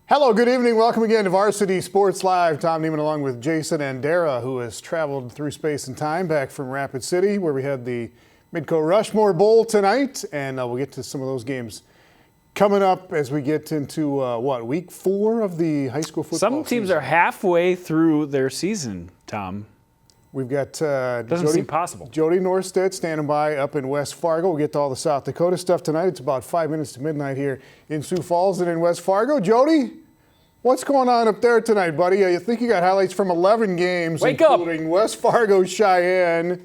Hello, good evening. Welcome again to Varsity Sports Live. Tom Neiman along with Jason and Dara, who has traveled through space and time back from Rapid City, where we had the Midco Rushmore Bowl tonight. And we'll get to some of those games coming up as we get into, week 4 of the high school football Some teams season. are halfway through their season, Tom. We've got Doesn't seem possible. Jody Norstedt standing by up in West Fargo. We'll get to all the South Dakota stuff tonight. It's about 5 minutes to midnight here in Sioux Falls and in West Fargo. Jody, what's going on up there tonight, buddy? I think you got highlights from 11 games, including West Fargo, Cheyenne,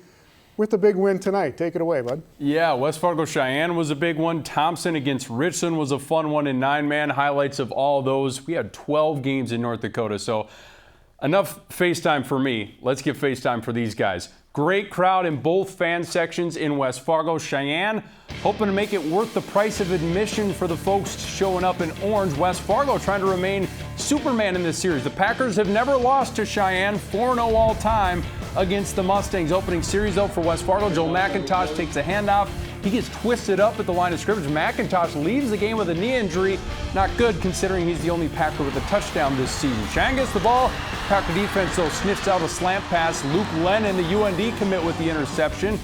with a big win tonight. Take it away, bud. Yeah, West Fargo, Cheyenne was a big one. Thompson against Richland was a fun one in 9-man. Highlights of all those. We had 12 games in North Dakota, so enough FaceTime for me. Let's get FaceTime for these guys. Great crowd in both fan sections in West Fargo. Cheyenne hoping to make it worth the price of admission for the folks showing up in orange. West Fargo trying to remain Superman in this series. The Packers have never lost to Cheyenne, 4-0 all time against the Mustangs. Opening series though for West Fargo. Joel McIntosh takes a handoff. He gets twisted up at the line of scrimmage. McIntosh leaves the game with a knee injury. Not good considering he's the only Packer with a touchdown this season. Cheyenne gets the ball. Packer defense though sniffs out a slant pass. Luke Lennon, the UND commit, with the interception.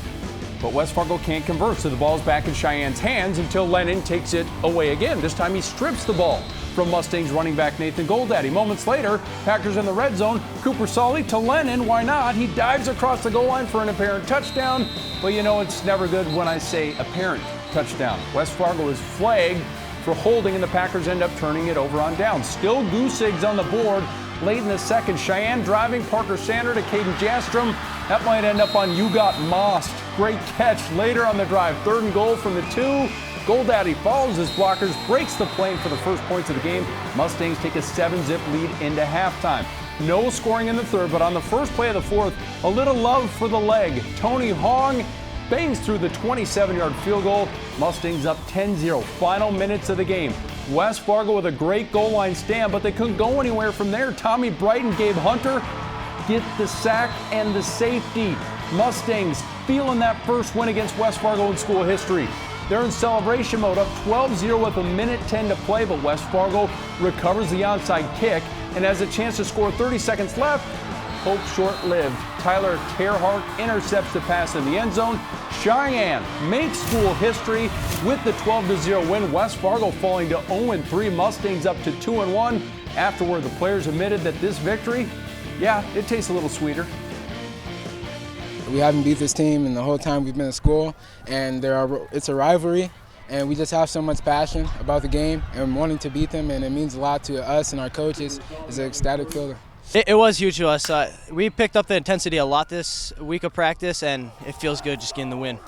But West Fargo can't convert, so the ball's back in Cheyenne's hands until Lennon takes it away again. This time he strips the ball from Mustangs running back Nathan Goldaddy. Moments later, Packers in the red zone. Cooper Solly to Lennon. Why not? He dives across the goal line for an apparent touchdown. But you know it's never good when I say apparent touchdown. West Fargo is flagged for holding, and the Packers end up turning it over on down. Still goose eggs on the board late in the second. Cheyenne driving. Parker Sander to Caden Jastrom. That might end up on You Got Mossed. Great catch later on the drive. 3rd and goal from the 2. Goldaddy follows his blockers, breaks the plane for the first points of the game. Mustangs take a 7-zip lead into halftime. No scoring in the 3rd, but on the first play of the 4th, a little love for the leg. Tony Hong bangs through the 27-yard field goal. Mustangs up 10-0. Final minutes of the game. West Fargo with a great goal line stand, but they couldn't go anywhere from there. Tommy Bright and Gabe Hunter get the sack and the safety. Mustangs feeling that first win against West Fargo in school history. They're in celebration mode, up 12-0 with 1:10 to play, but West Fargo recovers the onside kick and has a chance to score 30 seconds left. Hope short-lived. Tyler Terhart intercepts the pass in the end zone. Cheyenne makes school history with the 12-0 win. West Fargo falling to 0-3. Mustangs up to 2-1. Afterward, the players admitted that this victory, yeah, it tastes a little sweeter. We haven't beat this team in the whole time we've been in school, and it's a rivalry, and we just have so much passion about the game and wanting to beat them, and it means a lot to us and our coaches. It's an ecstatic feeling. It was huge to us. We picked up the intensity a lot this week of practice, and it feels good just getting the win.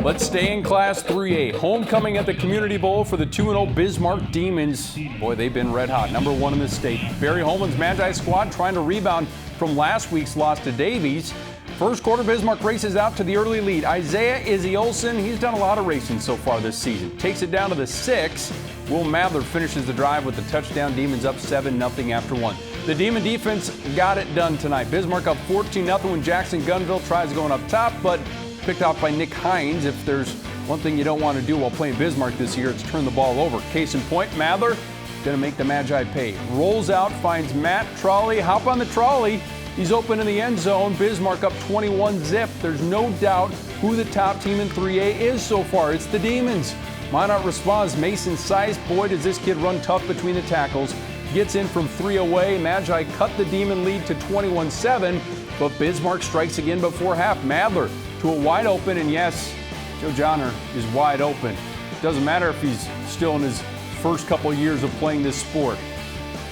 Let's stay in Class 3A. Homecoming at the Community Bowl for the 2-0 Bismarck Demons. Boy, they've been red hot. Number 1 in the state. Barry Holman's Magi squad trying to rebound from last week's loss to Davies. First quarter, Bismarck races out to the early lead. Isaiah Izzy Olsen, he's done a lot of racing so far this season. Takes it down to the 6. Will Mather finishes the drive with the touchdown. Demons up 7-0 after 1. The Demon defense got it done tonight. Bismarck up 14-0 when Jackson Gunville tries going up top, but picked off by Nick Hines. If there's one thing you don't want to do while playing Bismarck this year, it's turn the ball over. Case in point, Mather going to make the Magi pay. Rolls out, finds Matt Trolley. Hop on the trolley. He's open in the end zone. Bismarck up 21-zip. There's no doubt who the top team in 3A is so far. It's the Demons. Minot responds. Mason Sice. Boy, does this kid run tough between the tackles. Gets in from 3 away. Magi cut the Demon lead to 21-7, but Bismarck strikes again before half. Madler to a wide open, and yes, Joe Johnner is wide open. Doesn't matter if he's still in his first couple years of playing this sport.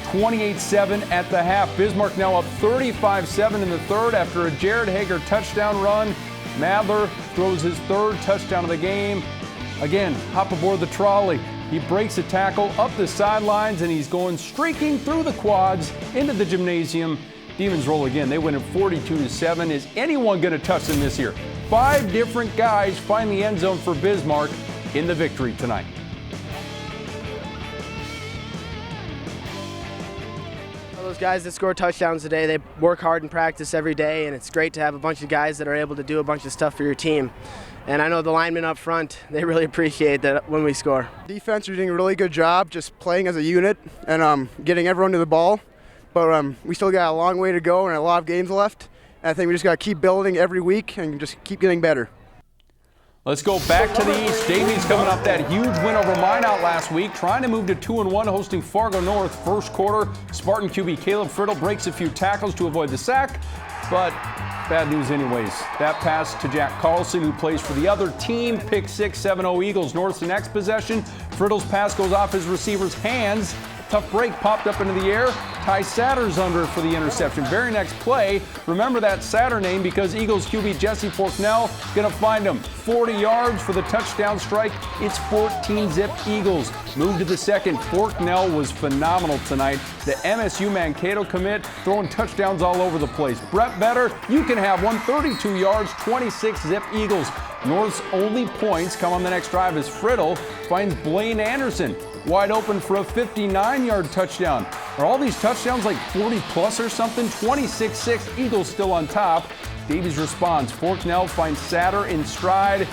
28-7 at the half. Bismarck now up 35-7 in the 3rd after a Jared Hager touchdown run. Madler throws his 3rd touchdown of the game. Again, hop aboard the trolley. He breaks a tackle up the sidelines, and he's going streaking through the quads into the gymnasium. Demons roll again. They win at 42-7. Is anyone going to touch them this year? 5 different guys find the end zone for Bismarck in the victory tonight. Those guys that score touchdowns today, they work hard in practice every day, and it's great to have a bunch of guys that are able to do a bunch of stuff for your team. And I know the linemen up front, they really appreciate that when we score. Defense are doing a really good job just playing as a unit and getting everyone to the ball. But we still got a long way to go and a lot of games left. And I think we just got to keep building every week and just keep getting better. Let's go back to the East. Davies coming off that huge win over Minot last week, trying to move to 2-1, hosting Fargo North. First quarter, Spartan QB Caleb Friddle breaks a few tackles to avoid the sack, but bad news anyways. That pass to Jack Carlson, who plays for the other team. Pick 6, 7-0 Eagles. North's the next possession. Friddle's pass goes off his receiver's hands. Tough break popped up into the air. Ty Satter's under for the interception. Very next play, remember that Satter name because Eagles QB Jesse Forknell going to find him 40 yards for the touchdown strike. It's 14-zip Eagles. Move to the second. Forknell was phenomenal tonight. The MSU Mankato commit throwing touchdowns all over the place. Brett Better, you can have 132 yards, 26-zip Eagles. North's only points come on the next drive as Friddle finds Blaine Anderson wide open for a 59-yard touchdown. Are all these touchdowns like 40-plus or something? 26-6, Eagles still on top. Davies responds. Forknell finds Satter in stride.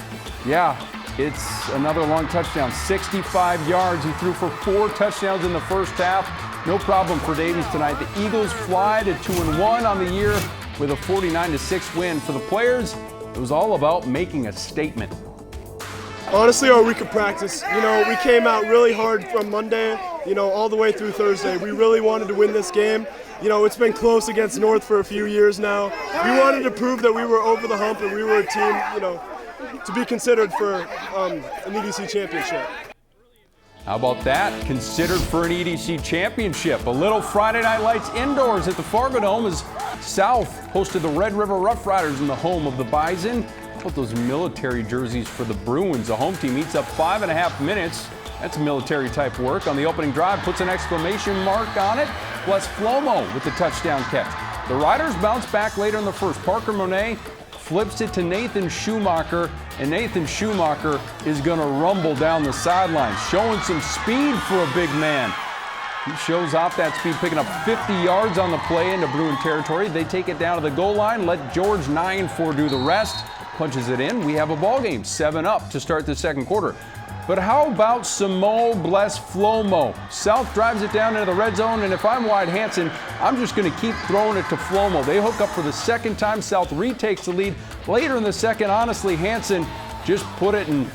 Yeah, it's another long touchdown. 65 yards. He threw for 4 touchdowns in the first half. No problem for Davies tonight. The Eagles fly to 2-1 on the year with a 49-6 win. For the players, it was all about making a statement. Honestly, our week of practice, we came out really hard from Monday, all the way through Thursday. We really wanted to win this game. It's been close against North for a few years now. We wanted to prove that we were over the hump and we were a team, to be considered for an EDC championship. How about that? Considered for an EDC championship. A little Friday Night Lights indoors at the Fargo Dome as South hosted the Red River Rough Riders in the home of the Bison. Put those military jerseys for the Bruins. The home team eats up 5.5 minutes. That's military type work. On the opening drive, puts an exclamation mark on it. Plus Flomo with the touchdown catch. The Riders bounce back later in the first. Parker Monet flips it to Nathan Schumacher, and Nathan Schumacher is going to rumble down the sidelines, showing some speed for a big man. He shows off that speed, picking up 50 yards on the play into Bruin territory. They take it down to the goal line, let George 9-4 do the rest. Punches it in. We have a ball game, 7-up to start the second quarter. But how about Samo Bless Flomo? South drives it down into the red zone, and if I'm Wyatt Hansen, I'm just going to keep throwing it to Flomo. They hook up for the second time. South retakes the lead. Later in the second, honestly, Hansen just put it in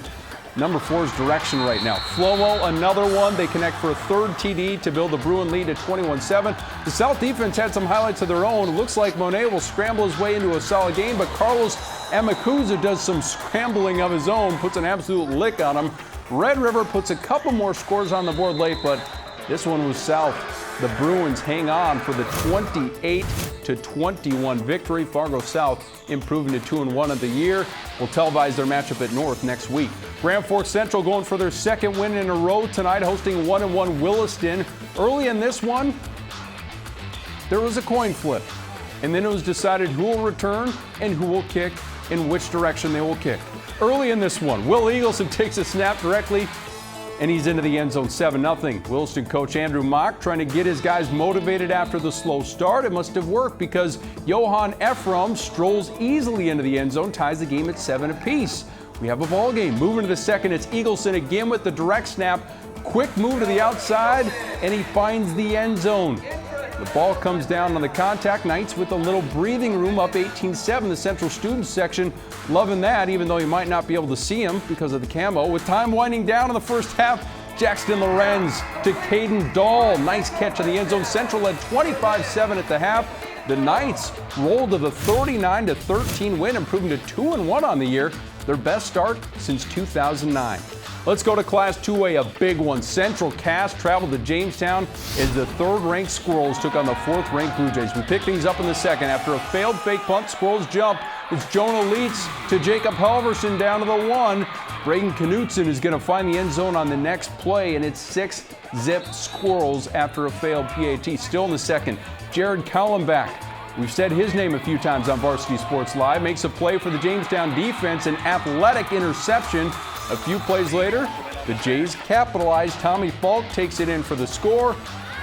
number 4's direction right now. Flomo, another one. They connect for a third TD to build the Bruin lead at 21-7. The South defense had some highlights of their own. It looks like Monet will scramble his way into a solid game, but Carlos Amakuza does some scrambling of his own, puts an absolute lick on him. Red River puts a couple more scores on the board late, but this one was South. The Bruins hang on for the 28-21 victory. Fargo South improving to 2-1 of the year. We'll televise their matchup at North next week. Grand Forks Central going for their second win in a row tonight, hosting 1-1 Williston. Early in this one, there was a coin flip, and then it was decided who will return and who will kick, in which direction they will kick. Early in this one, Will Eagleson takes a snap directly, and he's into the end zone, 7-0. Williston coach Andrew Mock trying to get his guys motivated after the slow start. It must have worked because Johan Ephraim strolls easily into the end zone, ties the game at 7 apiece. We have a ball game. Moving to the second, it's Eagleson again with the direct snap. Quick move to the outside, and he finds the end zone. The ball comes down on the contact. Knights with a little breathing room, up 18-7. The Central Students section loving that, even though you might not be able to see him because of the camo. With time winding down in the first half, Jackson Lorenz to Caden Dahl. Nice catch in the end zone. Central led 25-7 at the half. The Knights rolled to the 39-13 win, improving to 2-1 on the year. Their best start since 2009. Let's go to Class 2A, a big one. Central Cass traveled to Jamestown as the third-ranked Squirrels took on the fourth-ranked Blue Jays. We pick things up in the second. After a failed fake punt, Squirrels jump. It's Jonah Leitz to Jacob Halverson down to the 1. Braden Knutson is going to find the end zone on the next play, and it's 6-zip Squirrels after a failed PAT. Still in the second, Jared Kallenbach. We've said his name a few times on Varsity Sports Live. Makes a play for the Jamestown defense, an athletic interception. A few plays later, the Jays capitalize. Tommy Falk takes it in for the score.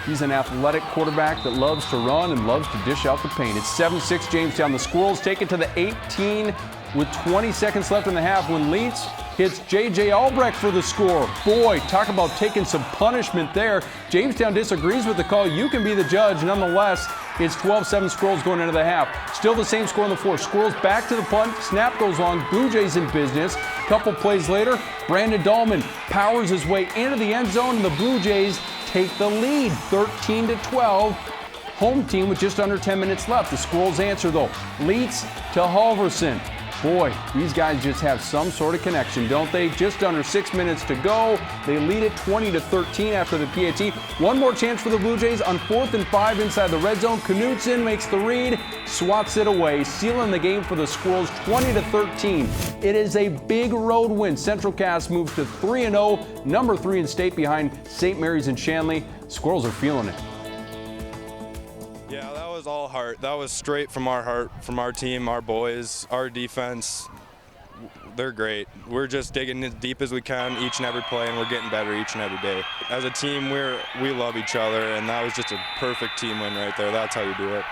He's an athletic quarterback that loves to run and loves to dish out the paint. It's 7-6 Jamestown. The Squirrels take it to the 18 with 20 seconds left in the half when Leeds hits J.J. Albrecht for the score. Boy, talk about taking some punishment there. Jamestown disagrees with the call. You can be the judge. Nonetheless, it's 12-7 Squirrels going into the half. Still the same score in the fourth. Squirrels back to the punt. Snap goes long. Blue Jays in business. Couple plays later, Brandon Dahlman powers his way into the end zone, and the Blue Jays take the lead, 13-12. Home team with just under 10 minutes left. The Squirrels answer though. Leeds to Halverson. Boy, these guys just have some sort of connection, don't they? Just under 6 minutes to go. They lead it 20-13 after the PAT. One more chance for the Blue Jays on 4th and 5 inside the red zone. Knutson makes the read, swats it away, sealing the game for the Squirrels 20-13. It is a big road win. Central Cass moves to 3-0, number 3 in state behind St. Mary's and Shanley. Squirrels are feeling it. Yeah, that was all heart. That was straight from our heart, from our team, our boys, our defense. They're great. We're just digging as deep as we can each and every play, and we're getting better each and every day. As a team, we love each other, and that was just a perfect team win right there. That's how you do it.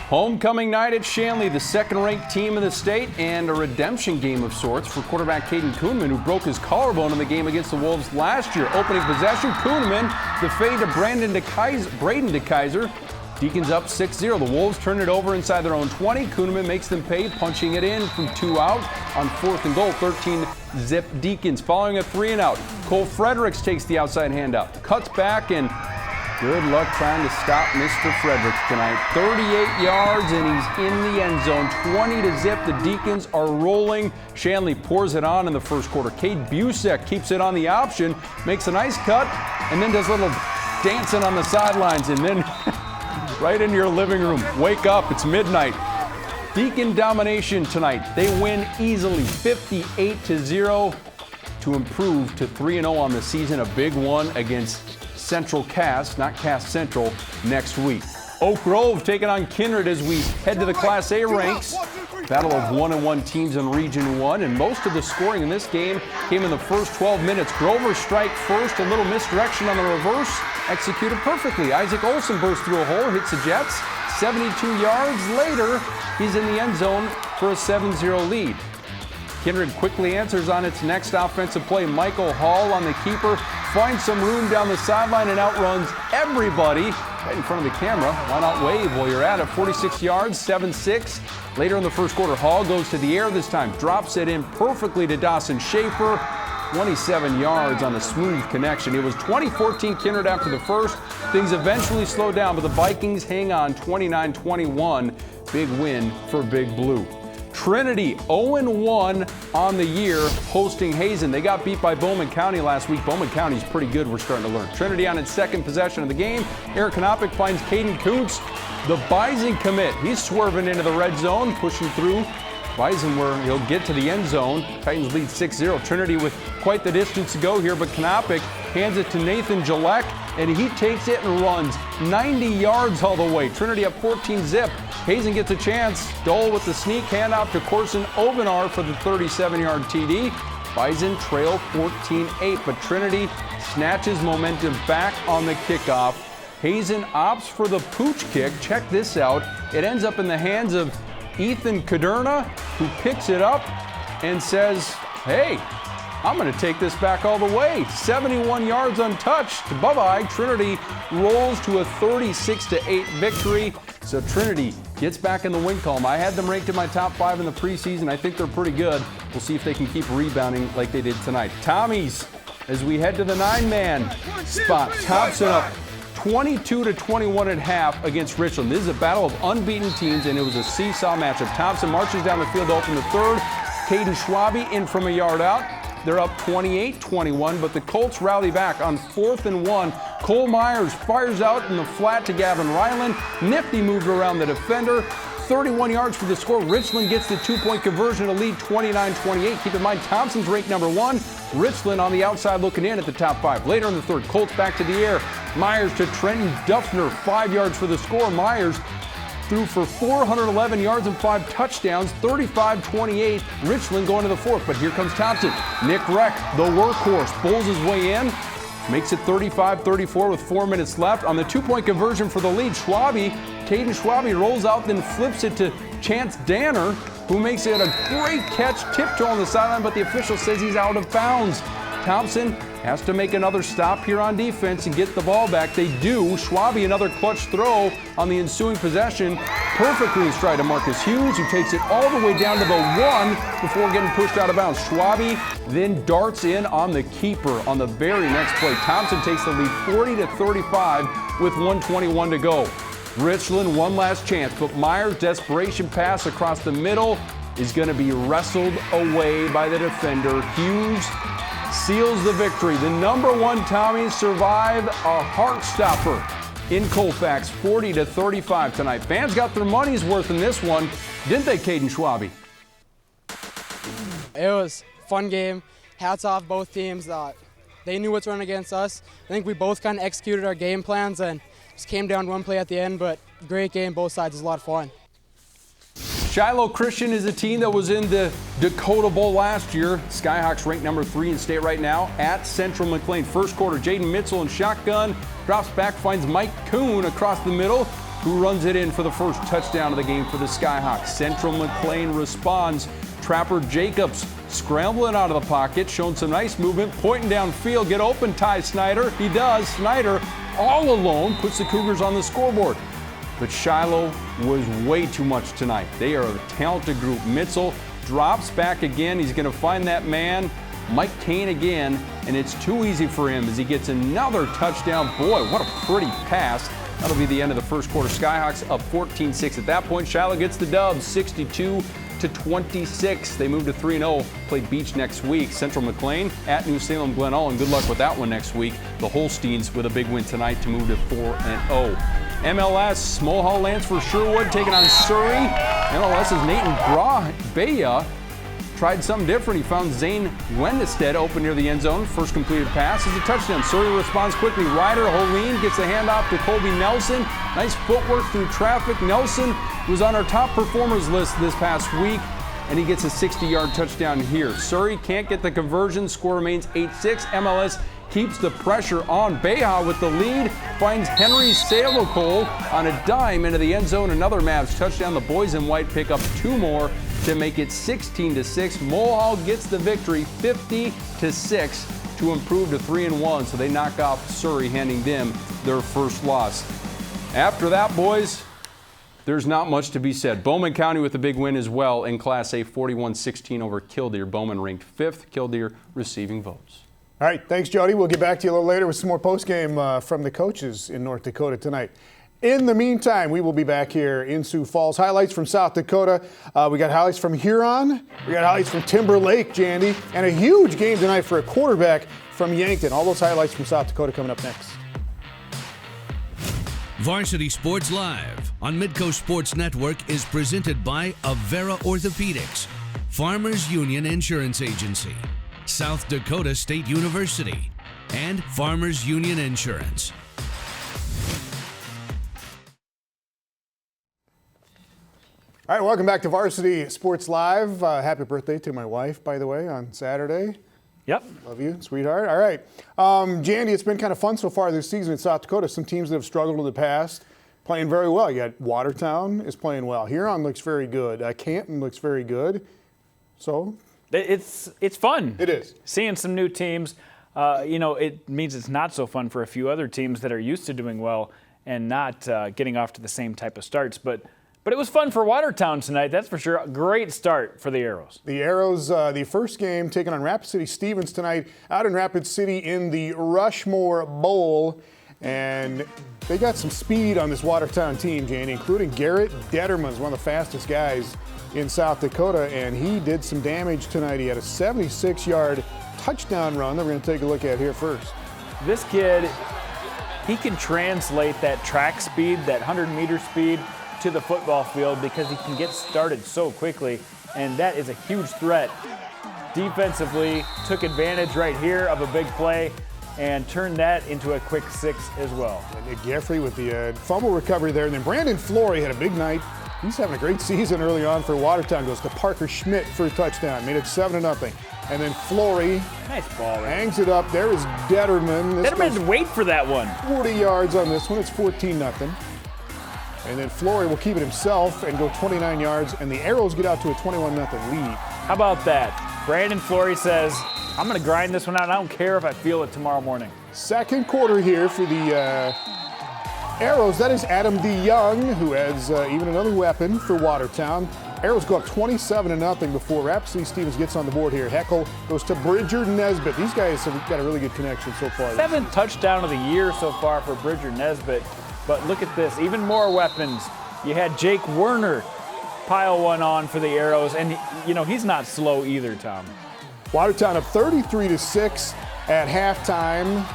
Homecoming night at Shanley, the second-ranked team in the state, and a redemption game of sorts for quarterback Caden Kuhneman, who broke his collarbone in the game against the Wolves last year. Opening possession, Kuhneman, the fade to Braden DeKaiser. Deacons up 6-0. The Wolves turn it over inside their own 20. Kuhneman makes them pay, punching it in from 2 out on 4th and goal. 13-zip Deacons. Following a 3-and-out, Cole Fredericks takes the outside handout, cuts back, and good luck trying to stop Mr. Fredericks tonight. 38 yards, and he's in the end zone. 20-zip. The Deacons are rolling. Shanley pours it on in the first quarter. Cade Busek keeps it on the option, makes a nice cut, and then does a little dancing on the sidelines, and then right into your living room. Wake up, it's midnight. Deacon domination tonight. They win easily, 58-0 to improve to 3-0 on the season. A big one against Central Cass, not Cass Central, next week. Oak Grove taking on Kindred as we head to the Class A ranks. Battle of 1-1 teams in Region 1, and most of the scoring in this game came in the first 12 minutes. Grover strike first, a little misdirection on the reverse, executed perfectly. Isaac Olson bursts through a hole, hits the Jets. 72 yards later, he's in the end zone for a 7-0 lead. Kindred quickly answers on its next offensive play. Michael Hall on the keeper finds some room down the sideline and outruns everybody right in front of the camera. Why not wave while you're at it? 46 yards, 7-6. Later in the first quarter, Hall goes to the air this time, drops it in perfectly to Dawson Schaefer. 27 yards on a smooth connection. It was 20-14 Kindred after the first. Things eventually slow down, but the Vikings hang on 29-21. Big win for Big Blue. Trinity 0-1 on the year hosting Hazen. They got beat by Bowman County last week. Bowman County's pretty good, we're starting to learn. Trinity on its second possession of the game. Eric Knopick finds Caden Kuntz, the Bison commit. He's swerving into the red zone, pushing through. Bison where he'll get to the end zone. Titans lead 6-0. Trinity with quite the distance to go here, but Knopick hands it to Nathan Jalek, and he takes it and runs 90 yards all the way. Trinity up 14-zip. Hazen gets a chance. Dole with the sneak handoff to Corson Ovenar for the 37-yard TD. Bison trail 14-8, but Trinity snatches momentum back on the kickoff. Hazen opts for the pooch kick. Check this out. It ends up in the hands of Ethan Caderna, who picks it up and says, hey, I'm going to take this back all the way. 71 yards untouched. Bye-bye. Trinity rolls to a 36-8 victory. So Trinity gets back in the win column. I had them ranked in my top 5 in the preseason. I think they're pretty good. We'll see if they can keep rebounding like they did tonight. Tommies, as we head to the 9-man spot. Thompson up 22-21 at half against Richland. This is a battle of unbeaten teams, and it was a seesaw matchup. Thompson marches down the field to open the third. Caden Schwabe in from a yard out. They're up 28-21, but the Colts rally back on 4th and 1. Cole Myers fires out in the flat to Gavin Ryland. Nifty moved around the defender. 31 yards for the score. Richland gets the 2-point conversion to lead 29-28. Keep in mind, Thompson's ranked number 1. Richland on the outside looking in at the top 5. Later in the third, Colts back to the air. Myers to Trenton Duffner, 5 yards for the score. Myers threw for 411 yards and 5 touchdowns, 35-28. Richland going to the fourth, but here comes Thompson. Nick Reck, the workhorse, bowls his way in, makes it 35-34 with 4 minutes left. On the 2-point conversion for the lead, Caden Schwabe rolls out, then flips it to Chance Danner, who makes it a great catch, tiptoe on the sideline, but the official says he's out of bounds. Thompson has to make another stop here on defense and get the ball back. They do. Schwabe, another clutch throw on the ensuing possession. Perfectly in stride to Marcus Hughes, who takes it all the way down to the 1 before getting pushed out of bounds. Schwabe then darts in on the keeper on the very next play. Thompson takes the lead 40-35 with 1:21 to go. Richland, one last chance, but Meyer's desperation pass across the middle is going to be wrestled away by the defender. Hughes seals the victory. The number 1 Tommies survive a heart stopper in Colfax, 40-35 tonight. Fans got their money's worth in this one, didn't they, Caden Schwabe? It was a fun game. Hats off both teams. They knew what's running against us. I think we both kind of executed our game plans and just came down one play at the end, but great game, both sides. It was a lot of fun. Shiloh Christian is a team that was in the Dakota Bowl last year. Skyhawks ranked number 3 in state right now at Central MacLean. First quarter, Jaden Mitchell in shotgun, drops back, finds Mike Kuhn across the middle, who runs it in for the first touchdown of the game for the Skyhawks. Central MacLean responds. Trapper Jacobs scrambling out of the pocket, showing some nice movement, pointing downfield, get open, Ty Snyder. He does. Snyder, all alone, puts the Cougars on the scoreboard. But Shiloh was way too much tonight. They are a talented group. Mitchell drops back again. He's going to find that man, Mike Kane again, and it's too easy for him as he gets another touchdown. Boy, what a pretty pass. That'll be the end of the first quarter. Skyhawks up 14-6. At that point, Shiloh gets the dub, 62-26. They move to 3-0, play Beach next week. Central MacLean at New Salem Glen Ullin. Good luck with that one next week. The Holsteins with a big win tonight to move to 4-0. MLS, Mulholland lands for Sherwood, taking on Surrey. MLS's Nathan Baya tried something different. He found Zane Wendestead open near the end zone. First completed pass is a touchdown. Surrey responds quickly. Ryder Holeen gets the handoff to Colby Nelson. Nice footwork through traffic. Nelson was on our top performers list this past week, and he gets a 60-yard touchdown here. Surrey can't get the conversion. Score remains 8-6. MLS keeps the pressure on. Beha with the lead, finds Henry Salocole on a dime into the end zone. Another Mavs touchdown. The boys in white pick up 2 more to make it 16-6. Mulholland gets the victory 50-6 to improve to 3-1. So they knock off Surrey, handing them their first loss. After that, boys, there's not much to be said. Bowman County with a big win as well in Class A, 41-16 over Killdeer. Bowman ranked 5th, Killdeer receiving votes. All right, thanks, Jody. We'll get back to you a little later with some more postgame from the coaches in North Dakota tonight. In the meantime, we will be back here in Sioux Falls. Highlights from South Dakota. We got highlights from Huron. We got highlights from Timberlake, Jandy, and a huge game tonight for a quarterback from Yankton. All those highlights from South Dakota coming up next. Varsity Sports Live on Midco Sports Network is presented by Avera Orthopedics, Farmers Union Insurance Agency, South Dakota State University, and Farmers Union Insurance. All right, welcome back to Varsity Sports Live. Happy birthday to my wife, by the way, on Saturday. Yep. Love you, sweetheart. All right. Jandy, it's been kind of fun so far this season in South Dakota. Some teams that have struggled in the past playing very well. You got Watertown is playing well. Huron looks very good. Canton looks very good. So it's fun. It is. Seeing some new teams. It means it's not so fun for a few other teams that are used to doing well and not getting off to the same type of starts. But it was fun for Watertown tonight, that's for sure. A great start for the Arrows. The Arrows, the first game taking on Rapid City Stevens tonight out in Rapid City in the Rushmore Bowl. And they got some speed on this Watertown team, Janie, including Garrett Detterman, one of the fastest guys in South Dakota, and he did some damage tonight. He had a 76-yard touchdown run that we're going to take a look at here first. This kid, he can translate that track speed, that 100-meter speed, to the football field because he can get started so quickly, and that is a huge threat. Defensively, took advantage right here of a big play and turned that into a quick 6 as well. And Nick Geffrey with the fumble recovery there, and then Brandon Flory had a big night. He's having a great season early on for Watertown. Goes to Parker Schmidt for a touchdown, made it 7-0. And then Flory nice ball, hangs it up. There is Detterman. Detterman had to wait for that one. 40 yards on this one. It's 14-0. And then Flory will keep it himself and go 29 yards, and the Arrows get out to a 21-0 lead. How about that? Brandon Flory says, I'm going to grind this one out. I don't care if I feel it tomorrow morning. Second quarter here for the Arrows. That is Adam DeYoung, who has even another weapon for Watertown. Arrows go up 27-0 before Rapid City Stevens gets on the board here. Heckle goes to Bridger Nesbitt. These guys have got a really good connection so far. 7th touchdown of the year so far for Bridger Nesbitt. But look at this, even more weapons. You had Jake Werner pile one on for the Arrows, and he's not slow either, Tom. Watertown up 33-6 at halftime.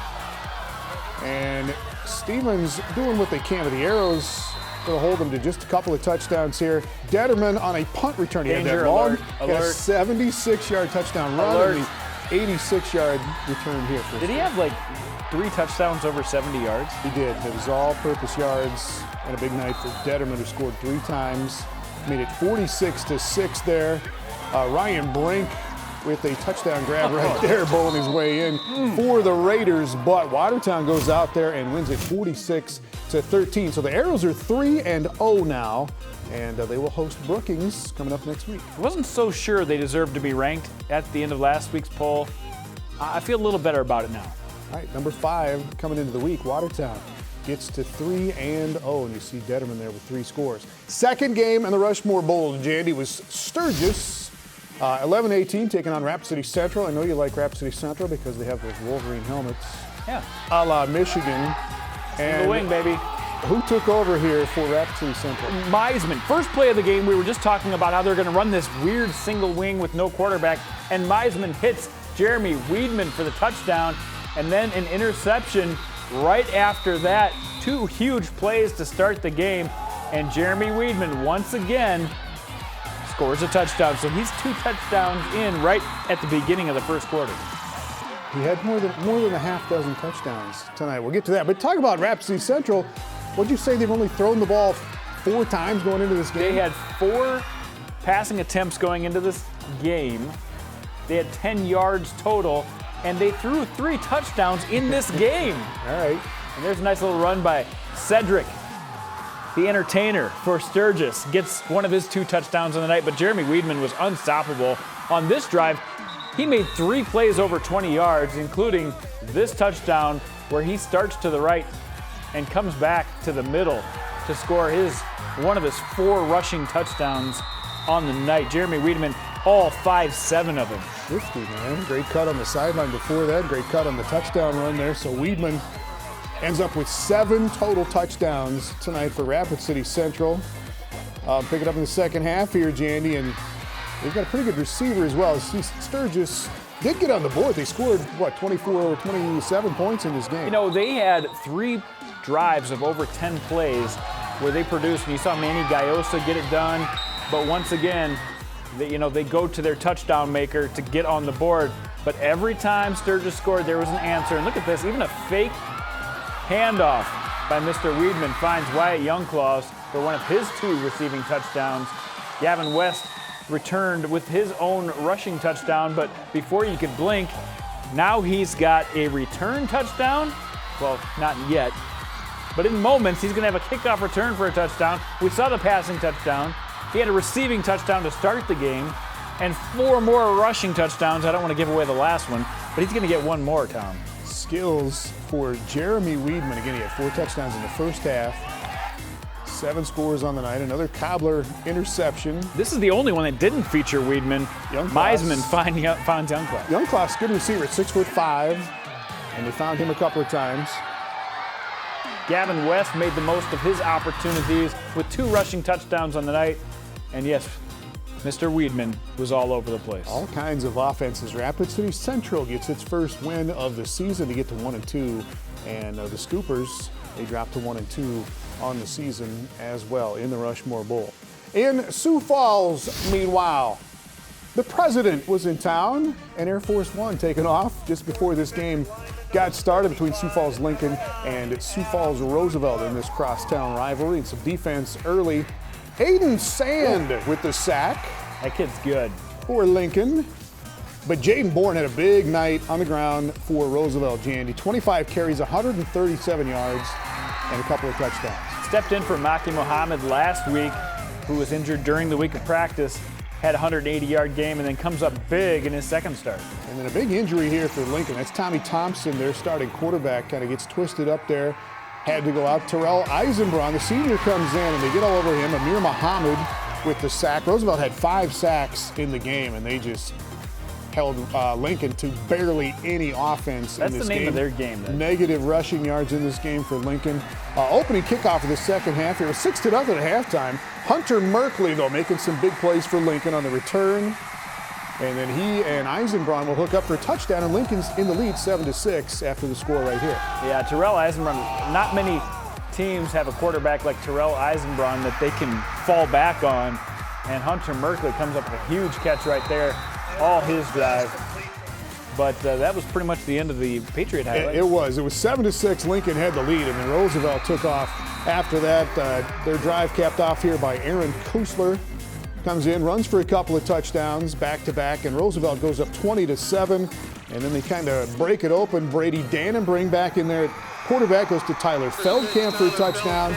And Stevens doing what they can, but the Arrows going to hold them to just a couple of touchdowns here. Detterman on a punt return. He had that long, a 76-yard touchdown run and the 86-yard return here. Did he have like 3 touchdowns over 70 yards? He did. It was all-purpose yards and a big night for Detterman, who scored 3 times. Made it 46-6 there. Ryan Brink with a touchdown grab right there, bowling his way in for the Raiders. But Watertown goes out there and wins it 46-13. So the Arrows are 3-0 now, and they will host Brookings coming up next week. I wasn't so sure they deserved to be ranked at the end of last week's poll. I feel a little better about it now. All right, number 5 coming into the week, Watertown gets to 3-0, and you see Detterman there with 3 scores. Second game in the Rushmore Bowl, Jandy, was Sturgis. 11-18 taking on Rapid City Central. I know you like Rapid City Central because they have those Wolverine helmets. Yeah. A la Michigan. And the wing, baby. Who took over here for Rapid City Central? Meisman. First play of the game, we were just talking about how they're going to run this weird single wing with no quarterback, and Meisman hits Jeremy Weedman for the touchdown, and then an interception right after that. 2 huge plays to start the game, and Jeremy Weedman once again scores a touchdown. So he's 2 touchdowns in right at the beginning of the first quarter. He had more than a half dozen touchdowns tonight. We'll get to that. But talk about Rapid City Central. What'd you say they've only thrown the ball 4 times going into this game? They had 4 passing attempts going into this game. They had 10 yards total, and they threw 3 touchdowns in this game. All right. And there's a nice little run by Cedric, the entertainer for Sturgis, gets one of his 2 touchdowns on the night, but Jeremy Weedman was unstoppable on this drive. He made 3 plays over 20 yards, including this touchdown where he starts to the right and comes back to the middle to score one of his 4 rushing touchdowns on the night. Jeremy Weedman, all 5-7 of them. 50, man. Great cut on the sideline before that. Great cut on the touchdown run there. So Weedman ends up with 7 total touchdowns tonight for Rapid City Central. Pick it up in the second half here, Jandy, and they've got a pretty good receiver as well. Sturgis did get on the board. They scored, 24 or 27 points in this game. They had 3 drives of over 10 plays where they produced, and you saw Manny Gayosa get it done. But once again, they go to their touchdown maker to get on the board. But every time Sturgis scored, there was an answer. And look at this, even a fake handoff by Mr. Weedman finds Wyatt Youngclaws for one of his 2 receiving touchdowns. Gavin West returned with his own rushing touchdown, but before you could blink, now he's got a return touchdown. Well, not yet, but in moments he's going to have a kickoff return for a touchdown. We saw the passing touchdown. He had a receiving touchdown to start the game, and 4 more rushing touchdowns. I don't want to give away the last one, but he's going to get 1 more, Tom. Skills for Jeremy Weedman. Again, he had 4 touchdowns in the first half. 7 scores on the night. Another Cobbler interception. This is the only one that didn't feature Weedman. Meisman finds Youngclaws. Youngclaws, good receiver at 6'5", and they found him a couple of times. Gavin West made the most of his opportunities with 2 rushing touchdowns on the night. And yes, Mr. Weedman was all over the place. All kinds of offenses. Rapid City Central gets its first win of the season to get to 1-2. And the Scoopers, they dropped to 1-2 on the season as well in the Rushmore Bowl. In Sioux Falls, meanwhile, the president was in town and Air Force One taking off just before this game got started between Sioux Falls Lincoln and Sioux Falls Roosevelt in this crosstown rivalry. And some defense early. Hayden Sand with the sack. That kid's good. For Lincoln. But Jaden Bourne had a big night on the ground for Roosevelt, Jandy. 25 carries, 137 yards, and a couple of touchdowns. Stepped in for Maki Muhammad last week, who was injured during the week of practice, had a 180-yard game, and then comes up big in his second start. And then a big injury here for Lincoln. That's Tommy Thompson, their starting quarterback, kind of gets twisted up there. Had to go out. Terrell Eisenbraun, the senior, comes in, and they get all over him. Amir Muhammad with the sack. Roosevelt had 5 sacks in the game, and they just held Lincoln to barely any offense in this game. That's the name of their game, then. Negative rushing yards in this game for Lincoln. Opening kickoff of the second half. It was 6-0 at halftime. Hunter Merkley, though, making some big plays for Lincoln on the return. And then he and Eisenbraun will hook up for a touchdown, and Lincoln's in the lead 7-6 after the score right here. Yeah, Terrell Eisenbraun, not many teams have a quarterback like Terrell Eisenbraun that they can fall back on, and Hunter Merkley comes up with a huge catch right there, all his drive. But that was pretty much the end of the Patriot highlight. It was 7-6. Lincoln had the lead, and then Roosevelt took off after that. Their drive capped off here by Aaron Kusler. Comes in, runs for a couple of touchdowns back-to-back, and Roosevelt goes up 20-7. And then they kind of break it open. Brady Dannenbring back in there. Quarterback goes to Tyler Feldkamp for a touchdown.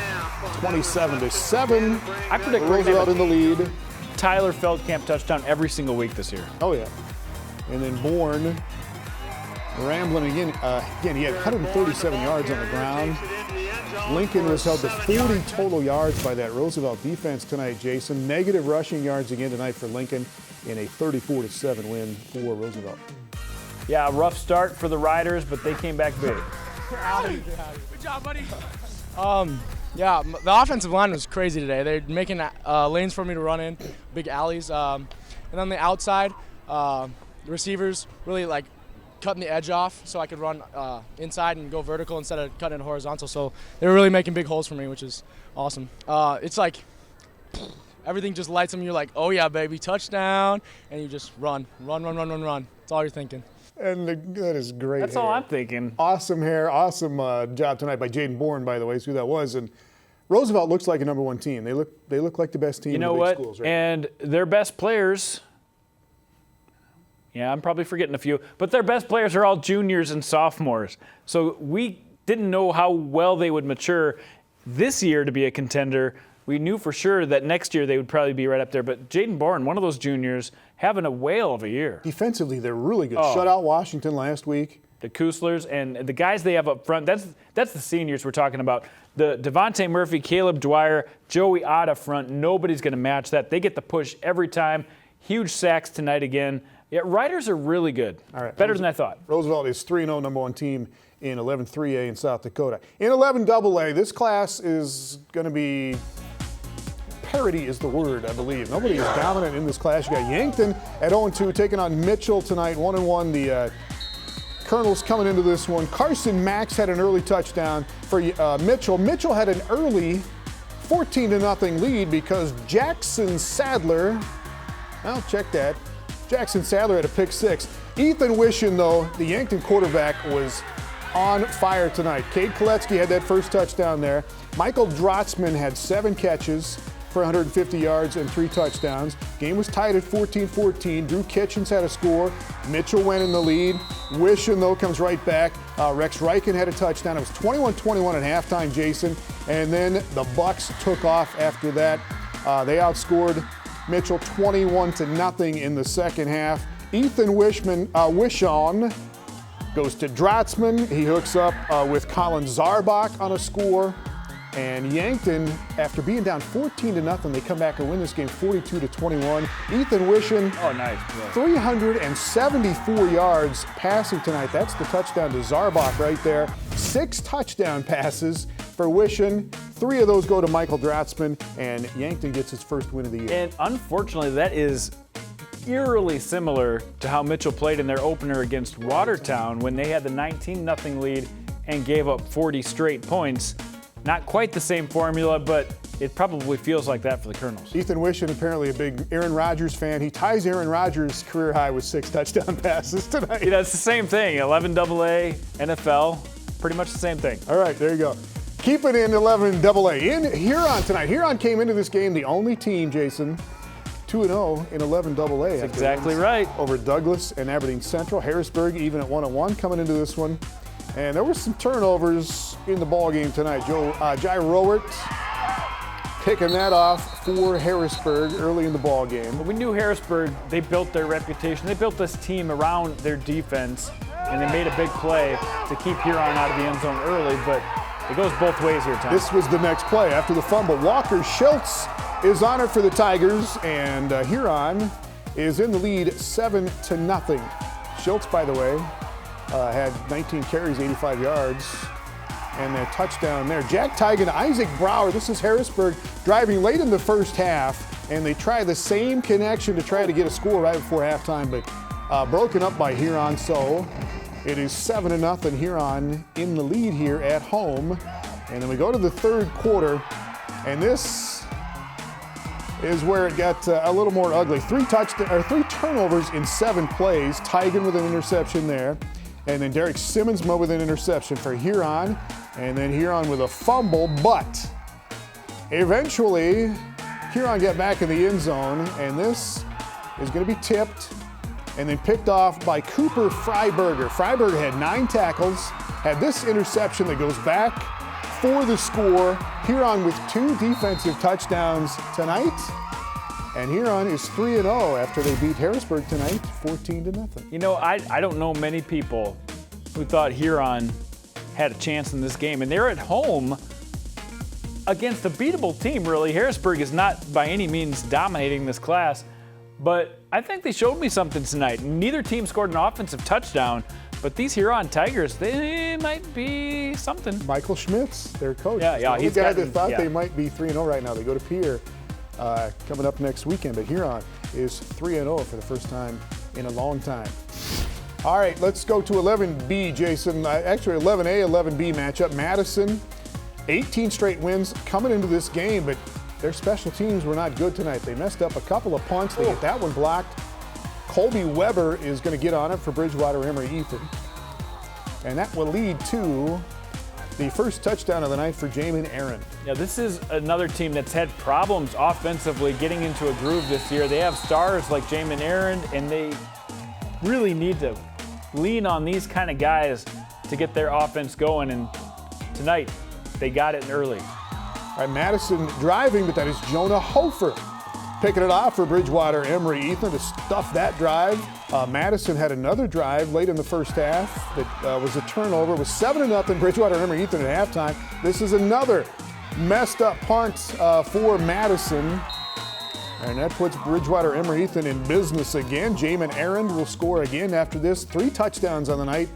27-7. I predict Roosevelt in the lead. Tyler Feldkamp touchdown every single week this year. Oh, yeah. And then Bourne rambling again. Again, he had 137 yards on the ground. Lincoln was held to 40 total yards by that Roosevelt defense tonight, Jason. Negative rushing yards again tonight for Lincoln in a 34-7 win for Roosevelt. Yeah, a rough start for the Riders, but they came back big. Good job, buddy. Yeah, the offensive line was crazy today. They're making lanes for me to run in, big alleys. And on the outside, the receivers really cutting the edge off so I could run inside and go vertical instead of cutting it horizontal. So they were really making big holes for me, which is awesome. It's like everything just lights them. You're like, oh yeah, baby, touchdown. And you just run. That's all you're thinking. And that is great. That's all I'm thinking. Awesome hair. Awesome job tonight by Jaden Bourne, by the way, is who that was. And Roosevelt looks like a number 1 team. They look like the best team in the big schools right now. And their best players, yeah, I'm probably forgetting a few, but their best players are all juniors and sophomores. So we didn't know how well they would mature this year to be a contender. We knew for sure that next year they would probably be right up there. But Jaden Bourne, one of those juniors, having a whale of a year. Defensively, they're really good. Shut out Washington last week. The Kuslers and the guys they have up front, that's the seniors we're talking about. The Devontae Murphy, Caleb Dwyer, Joey Ott up front, nobody's going to match that. They get the push every time. Huge sacks tonight again. Yeah, Riders are really good. All right. Better than I thought. Roosevelt is 3-0, number 1 team in 11-3A in South Dakota. In 11-AA, this class is going to be parity is the word, I believe. Nobody is dominant in this class. You got Yankton at 0-2 taking on Mitchell tonight, 1-1. The Colonels coming into this one. Carson Max had an early touchdown for Mitchell. Mitchell had an early 14-0 lead because Jackson Sadler, I'll check that. Jackson Sadler had a pick 6. Ethan Wishin, though, the Yankton quarterback, was on fire tonight. Cade Koletsky had that first touchdown there. Michael Drotzman had 7 catches for 150 yards and 3 touchdowns. Game was tied at 14-14. Drew Kitchens had a score. Mitchell went in the lead. Wishin, though, comes right back. Rex Reichen had a touchdown. It was 21-21 at halftime, Jason. And then the Bucks took off after that. They outscored Mitchell 21-0 in the second half. Ethan Wishon goes to Drotzman. He hooks up with Colin Zarbach on a score. And Yankton, after being down 14-0, they come back and win this game 42-21. Ethan Wishon, 374 yards passing tonight. That's the touchdown to Zarbach right there. 6 touchdown passes for Wishon. 3 of those go to Michael Drotzman, and Yankton gets his first win of the year. And unfortunately, that is eerily similar to how Mitchell played in their opener against Watertown when they had the 19-0 lead and gave up 40 straight points. Not quite the same formula, but it probably feels like that for the Colonels. Ethan Wishon, apparently a big Aaron Rodgers fan. He ties Aaron Rodgers' career high with 6 touchdown passes tonight. You know, it's the same thing. 11-AA, NFL, pretty much the same thing. All right, there you go. Keep it in 11-AA. In Huron tonight. Huron came into this game the only team, Jason, 2-0 in 11-AA. That's exactly right. Over Douglas and Aberdeen Central. Harrisburg even at 1-1 coming into this one. And there were some turnovers in the ball game tonight. Jai Rowert picking that off for Harrisburg early in the ball game. We knew Harrisburg, they built their reputation. They built this team around their defense, and they made a big play to keep Huron out of the end zone early, but it goes both ways here, Tom. This was the next play. After the fumble, Walker Schultz is on it for the Tigers, and Huron is in the lead 7-0. Schultz, by the way, had 19 carries, 85 yards, and a touchdown there. Jack Tigan, Isaac Brower, this is Harrisburg, driving late in the first half, and they try the same connection to try to get a score right before halftime, but broken up by Huron, so it is 7-0, Huron in the lead here at home. And then we go to the third quarter, and this is where it got a little more ugly. 3 turnovers in 7 plays. Tigan with an interception there. And then Derek Simmonsma with an interception for Huron. And then Huron with a fumble, but eventually Huron got back in the end zone, and this is going to be tipped and then picked off by Cooper Freiberger. Freiberger had 9 tackles, had this interception that goes back for the score. Huron with 2 defensive touchdowns tonight. And Huron is 3-0 after they beat Harrisburg tonight, 14-0. You know, I don't know many people who thought Huron had a chance in this game, and they're at home against a beatable team, really. Harrisburg is not by any means dominating this class, but I think they showed me something tonight. Neither team scored an offensive touchdown, but these Huron Tigers, they might be something. Michael Schmitz, their coach. Yeah, he's the guy that thought they might be 3-0 right now. They go to Pierre coming up next weekend, but Huron is 3-0 for the first time in a long time. All right, let's go to 11B, Jason. Actually, 11A, 11B matchup. Madison, 18 straight wins coming into this game, but their special teams were not good tonight. They messed up a couple of punts. They get that one blocked. Colby Weber is going to get on it for Bridgewater Emory Ethan. And that will lead to the first touchdown of the night for Jamin Aaron. Yeah, this is another team that's had problems offensively getting into a groove this year. They have stars like Jamin Aaron, and they really need to lean on these kind of guys to get their offense going, and tonight they got it early. All right, Madison driving, but that is Jonah Hofer picking it off for Bridgewater Emory Ethan to stuff that drive. Madison had another drive late in the first half that was a turnover. It was 7-0 Bridgewater Emory Ethan at halftime. This is another messed up punt for Madison. And that puts Bridgewater Emory Ethan in business again. Jamin Aaron will score again after this. 3 touchdowns on the night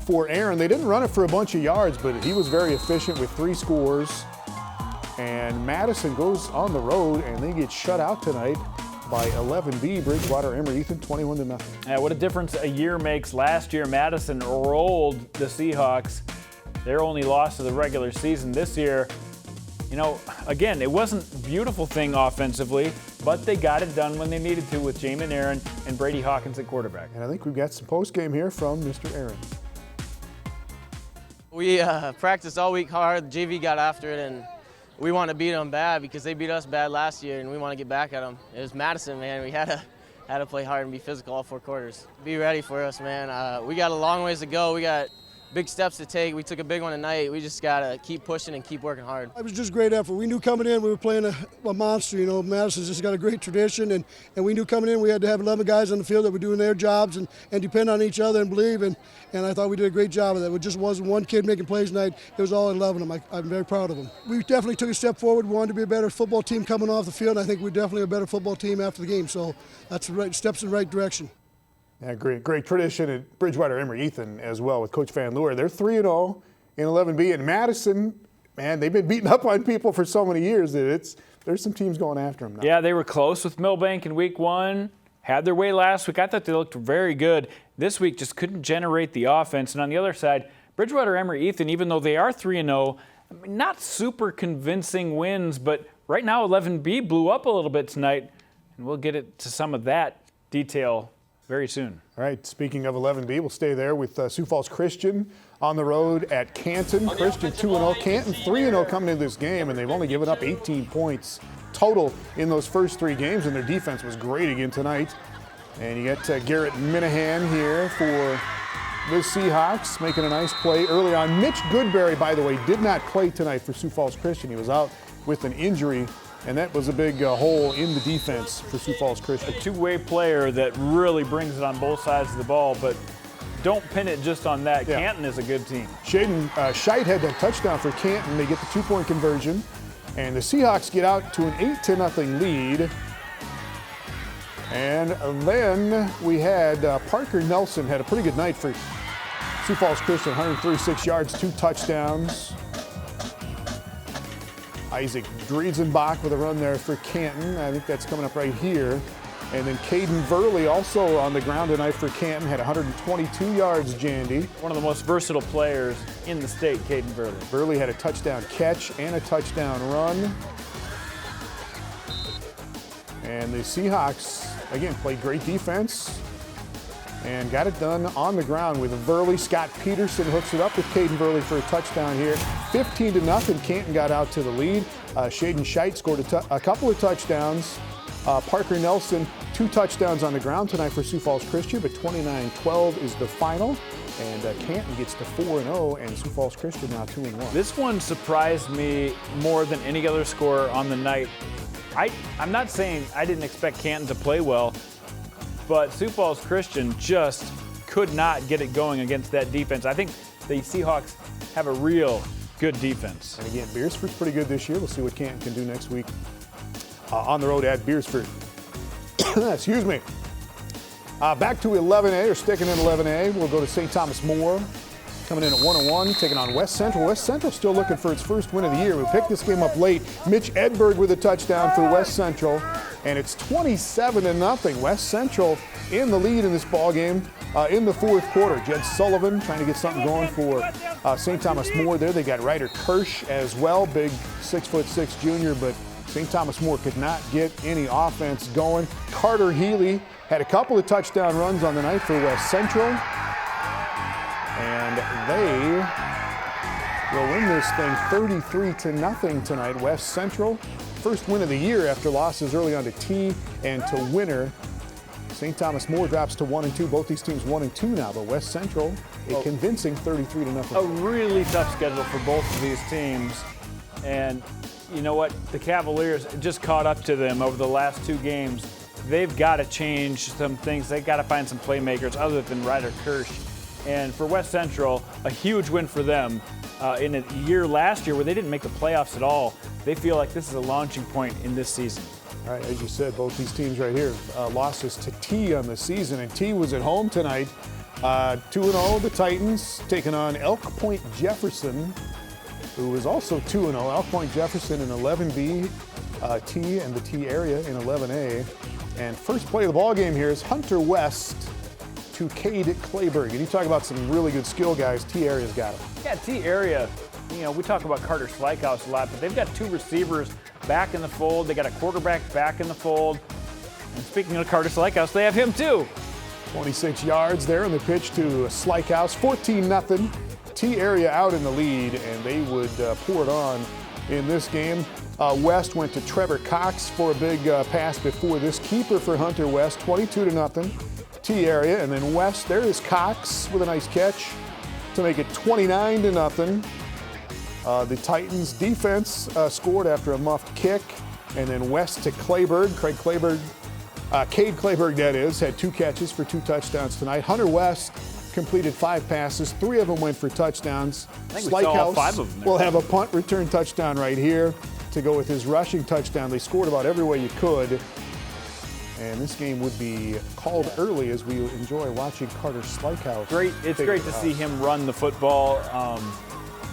for Aaron. They didn't run it for a bunch of yards, but he was very efficient with 3 scores. And Madison goes on the road, and they get shut out tonight by 11B, Bridgewater Emory Ethan, 21-0. Yeah, what a difference a year makes. Last year, Madison rolled the Seahawks. Their only loss of the regular season. This year, you know, again, it wasn't a beautiful thing offensively, but they got it done when they needed to with Jamin Aaron and Brady Hawkins at quarterback. And I think we've got some post-game here from Mr. Aaron. We practiced all week hard. The JV got after it, and we want to beat them bad because they beat us bad last year, and we want to get back at them. It was Madison, man. We had to play hard and be physical all 4 quarters. Be ready for us, man. We got a long ways to go. We got big steps to take. We took a big one tonight. We just got to keep pushing and keep working hard. It was just great effort. We knew coming in we were playing a monster. You know, Madison's just got a great tradition, and we knew coming in we had to have 11 guys on the field that were doing their jobs and depend on each other and believe, and I thought we did a great job of that. It just wasn't one kid making plays tonight. It was all 11 of them. I'm very proud of them. We definitely took a step forward. We wanted to be a better football team coming off the field, and I think we're definitely a better football team after the game, so that's the right steps in the right direction. Yeah, great tradition at Bridgewater Emory Ethan as well with Coach Van Leeuwen. They're 3-0 in 11B. And Madison, man, they've been beating up on people for so many years that there's some teams going after them now. Yeah, they were close with Millbank in week 1. Had their way last week. I thought they looked very good. This week just couldn't generate the offense. And on the other side, Bridgewater Emory Ethan, even though they are 3-0, not super convincing wins, but right now 11B blew up a little bit tonight, and we'll get it to some of that detail very soon. All right, speaking of 11B, we'll stay there with Sioux Falls Christian on the road at Canton. Christian 2-0, Canton 3-0 coming into this game, and they've only given up 18 points total in those first 3 games, and their defense was great again tonight. And you got Garrett Minahan here for the Seahawks making a nice play early on. Mitch Goodberry, by the way, did not play tonight for Sioux Falls Christian. He was out with an injury, and that was a big hole in the defense for Sioux Falls Christian. A two-way player that really brings it on both sides of the ball, but don't pin it just on that. Yeah. Canton is a good team. Shaden Scheit had that touchdown for Canton. They get the 2-point conversion, and the Seahawks get out to an 8-0 lead. And then we had Parker Nelson had a pretty good night for Sioux Falls Christian, 136 yards, 2 touchdowns. Isaac Driesenbach with a run there for Canton. I think that's coming up right here. And then Caden Verley also on the ground tonight for Canton, had 122 yards, Jandy. One of the most versatile players in the state, Caden Verley. Verley had a touchdown catch and a touchdown run. And the Seahawks, again, played great defense and got it done on the ground with Verley. Scott Peterson hooks it up with Caden Verley for a touchdown here. 15-0, Canton got out to the lead. Shaden Scheit scored a couple of touchdowns. Parker Nelson, 2 touchdowns on the ground tonight for Sioux Falls Christian, but 29-12 is the final. And Canton gets to 4-0, and Sioux Falls Christian now 2-1. This one surprised me more than any other score on the night. I'm not saying I didn't expect Canton to play well, but Sioux Falls Christian just could not get it going against that defense. I think the Seahawks have a real good defense. And again, Beersford's pretty good this year. We'll see what Canton can do next week on the road at Beersford. Excuse me. Back to 11A, or sticking in 11A. We'll go to St. Thomas More. Coming in at 1-1, taking on West Central. West Central still looking for its first win of the year. We picked this game up late. Mitch Edberg with a touchdown for West Central, and it's 27-0. West Central in the lead in this ball game in the 4th quarter. Jed Sullivan trying to get something going for St. Thomas More there. They got Ryder Kirsch as well, big 6'6" junior, but St. Thomas More could not get any offense going. Carter Healy had a couple of touchdown runs on the night for West Central. And they will win this thing 33-0 tonight. West Central, first win of the year after losses early on to T and to Winter. St. Thomas More drops to 1-2. Both these teams 1-2 now, but West Central a convincing 33-0. A really tough schedule for both of these teams. And you know what? The Cavaliers just caught up to them over the last 2 games. They've got to change some things. They've got to find some playmakers other than Ryder Kirsch. And for West Central, a huge win for them in a year last year where they didn't make the playoffs at all. They feel like this is a launching point in this season. All right, as you said, both these teams right here, losses to T on the season, and T was at home tonight. 2-0, the Titans taking on Elk Point Jefferson, who was also 2-0. Elk Point Jefferson in 11B, T and the T area in 11A. And first play of the ball game here is Hunter West to Cade Clayberg. And you talk about some really good skill guys, T area's got them. Yeah, T area, you know, we talk about Carter Slykehouse a lot, but they've got 2 receivers back in the fold. They got a quarterback back in the fold. And speaking of Carter Slykehouse, they have him too. 26 yards there on the pitch to Slykehouse, 14-0. T area out in the lead, and they would pour it on in this game. West went to Trevor Cox for a big pass before this. Keeper for Hunter West, 22-0. T area, and then West, there is Cox with a nice catch to make it 29-0. The Titans defense scored after a muffed kick, and then West to Clayberg. Cade Clayberg, that is, had 2 catches for 2 touchdowns tonight. Hunter West completed 5 passes, 3 of them went for touchdowns. I think we saw all 5 of them. Will have a punt return touchdown right here to go with his rushing touchdown. They scored about every way you could. And this game would be called early as we enjoy watching Carter Slykehouse. It's great to see him run the football,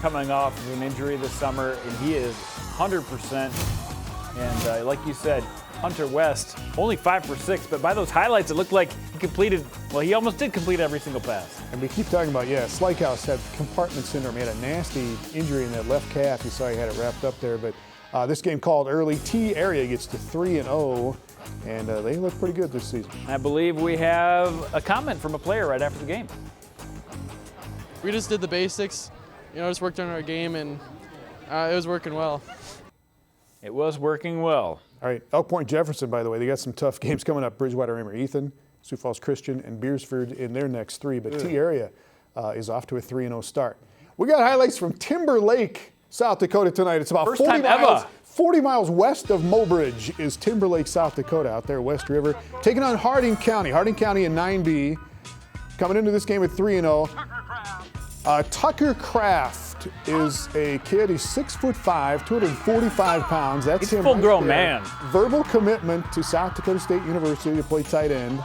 coming off of an injury this summer, and he is 100%. And like you said, Hunter West, only 5 for 6, but by those highlights, it looked like he completed, well, he almost did complete every single pass. And we keep talking about, Slykehouse had compartment syndrome. He had a nasty injury in that left calf. You saw he had it wrapped up there, but this game called early. T area gets to 3-0. And they look pretty good this season. I believe we have a comment from a player right after the game. We just did the basics, just worked on our game, and it was working well. It was working well. All right, Elk Point Jefferson, by the way, they got some tough games coming up. Bridgewater, Amer, Ethan, Sioux Falls Christian, and Beersford in their next 3. But T area is off to a 3-0 start. We got highlights from Timberlake, South Dakota tonight. It's about 40 miles west of Mobridge is Timberlake, South Dakota, out there West River, taking on Hardin County. Hardin County in 9B, coming into this game at 3-0. Tucker Kraft is a kid. He's 6'5", 245 pounds. That's He's him. a full-grown man. Verbal commitment to South Dakota State University to play tight end.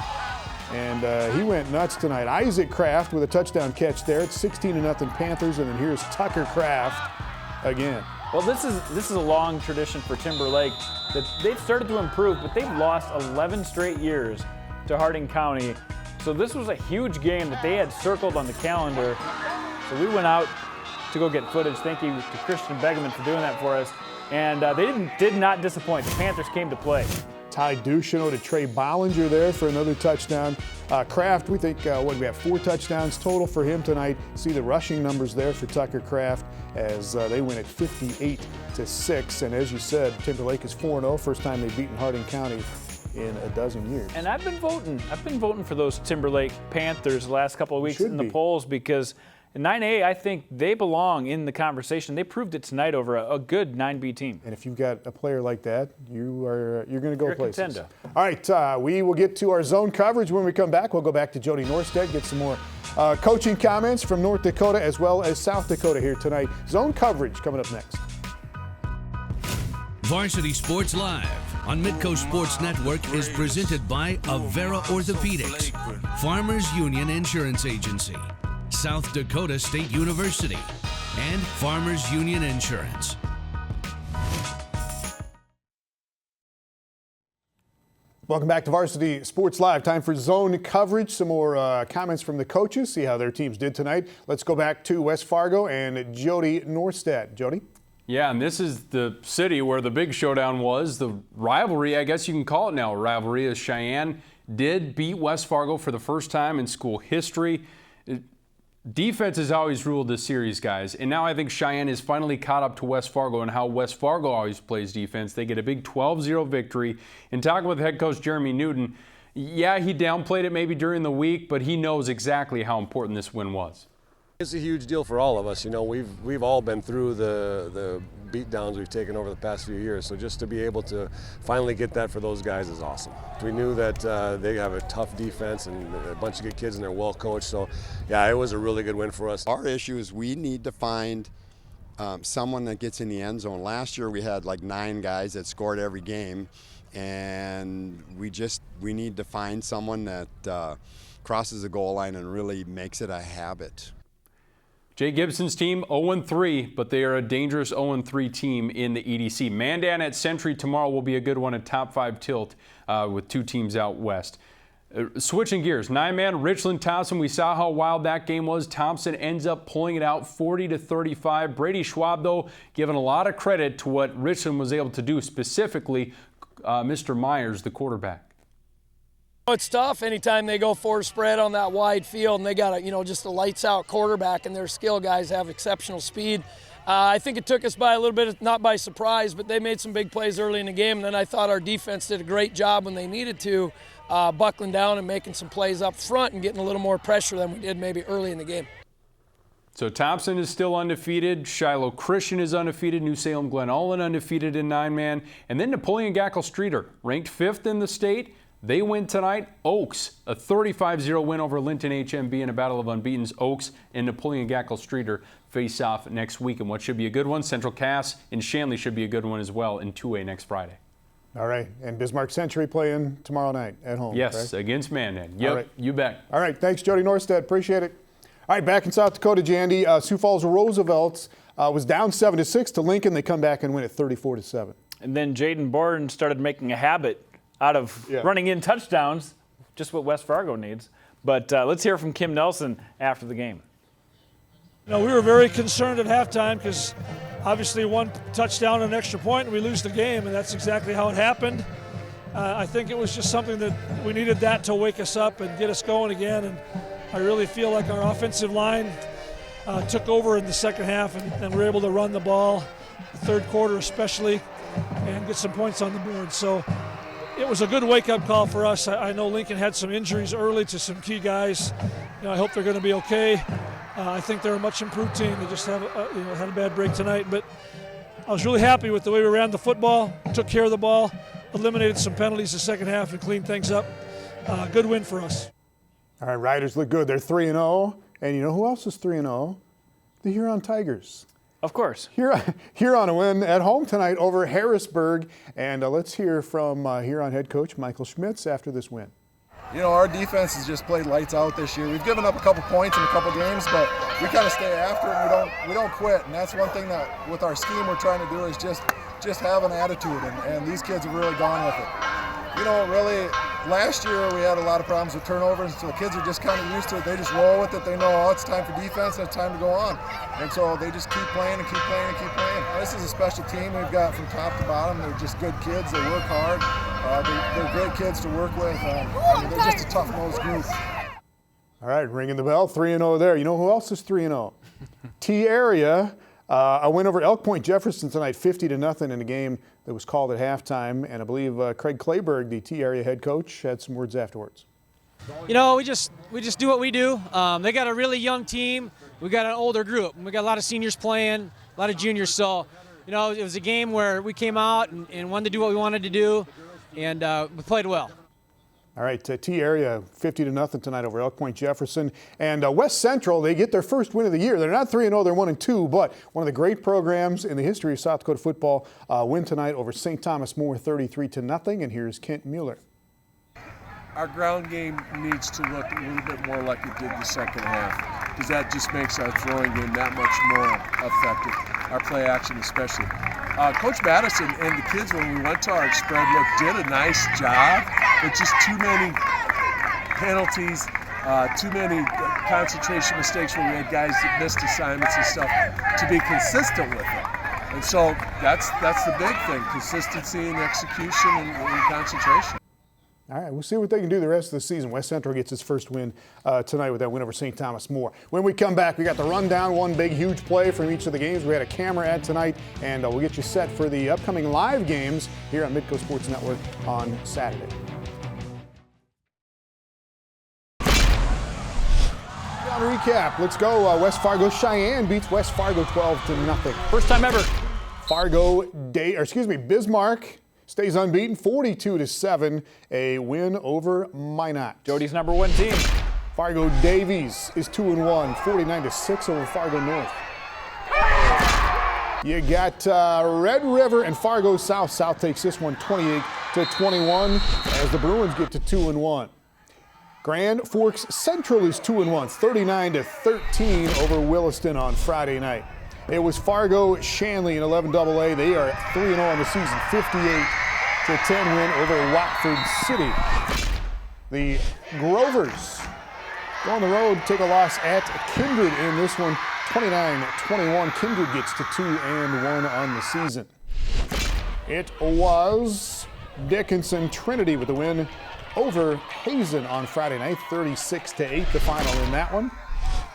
And he went nuts tonight. Isaac Kraft with a touchdown catch there. It's 16-0 Panthers. And then here's Tucker Kraft again. Well, this is a long tradition for Timberlake that they've started to improve, but they've lost 11 straight years to Hardin County. So this was a huge game that they had circled on the calendar. So we went out to go get footage. Thank you to Christian Begeman for doing that for us. And they did not disappoint. The Panthers came to play. Ty Duchesneau to Trey Bollinger there for another touchdown. Kraft, we think, we have 4 touchdowns total for him tonight. See the rushing numbers there for Tucker Kraft as they win at 58-6. And as you said, Timberlake is 4-0, first time they've beaten Hardin County in a dozen years. And I've been voting for those Timberlake Panthers the last couple of weeks in the polls because in 9A, I think they belong in the conversation. They proved it tonight over a good 9B team. And if you've got a player like that, you're going to go You're places. a contender. All right, we will get to our zone coverage when we come back. We'll go back to Jody Norstead, get some more coaching comments from North Dakota as well as South Dakota here tonight. Zone coverage coming up next. Varsity Sports Live on Midco Sports Network is presented by Avera Orthopedics, Farmers Union Insurance Agency, South Dakota State University, and Farmers Union Insurance. Welcome back to Varsity Sports Live. Time for zone coverage. Some more comments from the coaches, see how their teams did tonight. Let's go back to West Fargo and Jody Norstead. Jody? Yeah, and this is the city where the big showdown was. The rivalry, I guess you can call it now a rivalry, as Cheyenne did beat West Fargo for the first time in school history. Defense has always ruled this series, guys, and now I think Cheyenne is finally caught up to West Fargo and how West Fargo always plays defense. They get a big 12-0 victory. And talking with head coach Jeremy Newton, yeah, he downplayed it maybe during the week, but he knows exactly how important this win was. It's a huge deal for all of us. You know, we've all been through the beatdowns we've taken over the past few years. So just to be able to finally get that for those guys is awesome. We knew that they have a tough defense and a bunch of good kids and they're well coached. So yeah, it was a really good win for us. Our issue is we need to find someone that gets in the end zone. Last year we had like 9 guys that scored every game, and we need to find someone that crosses the goal line and really makes it a habit. Jay Gibson's team 0-3, but they are a dangerous 0-3 team in the EDC. Mandan at Century tomorrow will be a good one, a top 5 tilt with 2 teams out west. Switching gears, 9-man Richland Thompson. We saw how wild that game was. Thompson ends up pulling it out 40-35. Brady Schwab, though, giving a lot of credit to what Richland was able to do, specifically Mr. Myers, the quarterback. It's tough anytime they go for a spread on that wide field and they got just a lights out quarterback, and their skill guys have exceptional speed. I think it took us by a little bit, not by surprise, but they made some big plays early in the game, and then I thought our defense did a great job when they needed to, buckling down and making some plays up front and getting a little more pressure than we did maybe early in the game. So Thompson is still undefeated. Shiloh Christian is undefeated. New Salem Glen Ullin undefeated in 9-man. And then Napoleon Gackle Streeter, ranked 5th in the state. They win tonight. Oaks, a 35-0 win over Linton HMB in a battle of unbeatens. Oaks and Napoleon Gackle Streeter face off next week in what should be a good one. Central Cass and Shanley should be a good one as well in 2A next Friday. All right, and Bismarck Century playing tomorrow night at home. Yes, correct? Against Mandan. Yep, right. You bet. All right, thanks, Jody Norstead. Appreciate it. All right, back in South Dakota, Jandy. Sioux Falls Roosevelt was down 7-6 to Lincoln. They come back and win at 34-7. And then Jaden Borden started making a habit out of running in touchdowns, just what West Fargo needs. But let's hear from Kim Nelson after the game. We were very concerned at halftime because obviously one touchdown and an extra point and we lose the game, and that's exactly how it happened. I think it was just something that we needed that to wake us up and get us going again, and I really feel like our offensive line took over in the second half and we're able to run the ball, the third quarter especially, and get some points on the board. So it was a good wake-up call for us. I know Lincoln had some injuries early to some key guys. I hope they're going to be okay. I think they're a much improved team. They just have had a bad break tonight, but I was really happy with the way we ran the football, took care of the ball, eliminated some penalties the second half, and cleaned things up. Good win for us. All right, Riders look good. They're 3-0. And you know who else is 3-0? The Huron Tigers. Of course. Huron a win at home tonight over Harrisburg. And let's hear from Huron head coach Michael Schmitz after this win. You know, our defense has just played lights out this year. We've given up a couple points in a couple games, but we kind of stay after it and we don't quit. And that's one thing that with our scheme we're trying to do is just have an attitude, and these kids have really gone with it. You know, really, last year we had a lot of problems with turnovers, so the kids are just kind of used to it. They just roll with it. They know, oh, it's time for defense and it's time to go on. And so they just keep playing and keep playing and keep playing. This is a special team we've got from top to bottom. They're just good kids. They work hard. They're great kids to work with. They're just a tough-nosed group. All right, ringing the bell, 3-0 there. You know who else is 3-0? T-Area. A win over Elk Point Jefferson tonight, 50-0 in a game that was called at halftime. And I believe Craig Clayberg, the T-Area head coach, had some words afterwards. You know, we just do what we do. They got a really young team. We got an older group. We got a lot of seniors playing, a lot of juniors. So, you know, it was a game where we came out and wanted to do what we wanted to do, and we played well. All right, T-Area 50-0 tonight over Elk Point Jefferson. And West Central, they get their first win of the year. They're not 3-0, they're 1-2, but one of the great programs in the history of South Dakota football win tonight over St. Thomas More 33-0. And here's Kent Mueller. Our ground game needs to look a little bit more like it did the second half, because that just makes our throwing game that much more effective, our play action especially. Coach Madison and the kids, when we went to our spread look, did a nice job, but just too many penalties, too many concentration mistakes where we had guys that missed assignments and stuff to be consistent with it. And so that's the big thing, consistency and execution and concentration. All right, we'll see what they can do the rest of the season. West Central gets its first win tonight with that win over St. Thomas More. When we come back, we got the rundown, one big, huge play from each of the games we had a camera at tonight, and we'll get you set for the upcoming live games here on Midco Sports Network on Saturday. On recap, let's go. West Fargo Cheyenne beats West Fargo 12-0. First time ever. Bismarck stays unbeaten, 42-7, a win over Minot. Jody's number one team. Fargo Davies is 2-1, 49-6 over Fargo North. You got Red River and Fargo South. South takes this one 28-21 as the Bruins get to 2-1. Grand Forks Central is 2-1, 39-13 over Williston on Friday night. It was Fargo Shanley in 11AA. They are 3-0 on the season, 58-10 win over Watford City. The Grovers go on the road, take a loss at Kindred in this one, 29-21. Kindred gets to 2-1 on the season. It was Dickinson Trinity with the win over Hazen on Friday night, 36-8 the final in that one.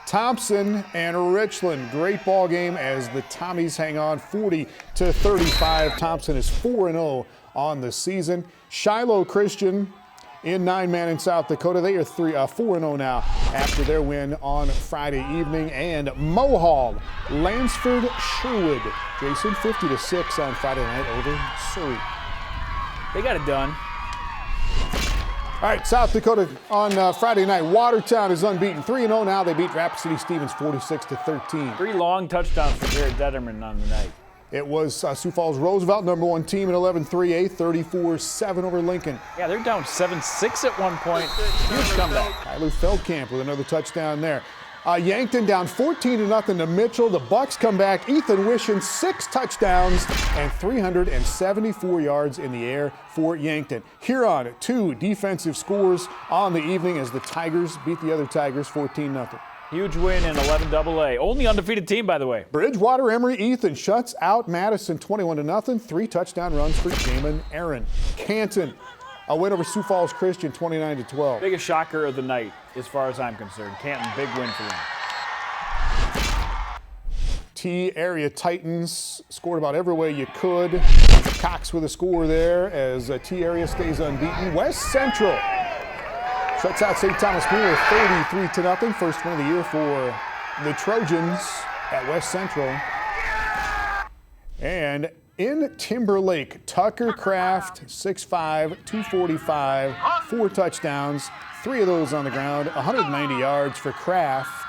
Thompson and Richland, great ball game as the Tommies hang on 40-35. Thompson is 4-0 on the season. Shiloh Christian in 9-man in South Dakota. They are 4-0 now after their win on Friday evening. And Mulholland, Lansford Sherwood, Jason, 50-6 on Friday night over Surrey. They got it done. All right, South Dakota on Friday night. Watertown is unbeaten, 3-0 now. They beat Rapid City Stevens 46-13. 3 long touchdowns for Jared Detterman on the night. It was Sioux Falls Roosevelt, number one team at 11-3A, 34-7 over Lincoln. Yeah, they're down 7-6 at one point. Huge comeback. Kyler Feldkamp with another touchdown there. Yankton down 14-0 to Mitchell. The Bucks come back. Ethan Wishing, 6 touchdowns and 374 yards in the air for Yankton. Huron, 2 defensive scores on the evening as the Tigers beat the other Tigers 14-0. Huge win in 11AA. Only undefeated team, by the way. Bridgewater Emory Ethan shuts out Madison 21-0. 3 touchdown runs for Jamin Aaron. Canton, a win over Sioux Falls Christian 29-12. Biggest shocker of the night, as far as I'm concerned. Canton, big win for them. T-Area Titans scored about every way you could. Cox with a score there as T-Area stays unbeaten. West Central shuts out St. Thomas More 33-0. First win of the year for the Trojans at West Central. And in Timberlake, Tucker Kraft, 6'5", 245, 4 touchdowns, 3 of those on the ground, 190 yards for Kraft.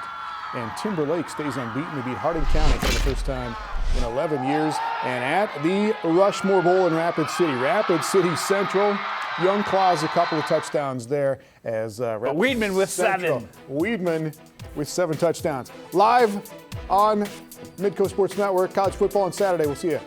And Timberlake stays unbeaten to beat Hardin County for the first time in 11 years. And at the Rushmore Bowl in Rapid City Central, Young Claus a couple of touchdowns there as Weedman with Central. 7. Weedman with 7 touchdowns. Live on Midco Sports Network, college football on Saturday. We'll see you.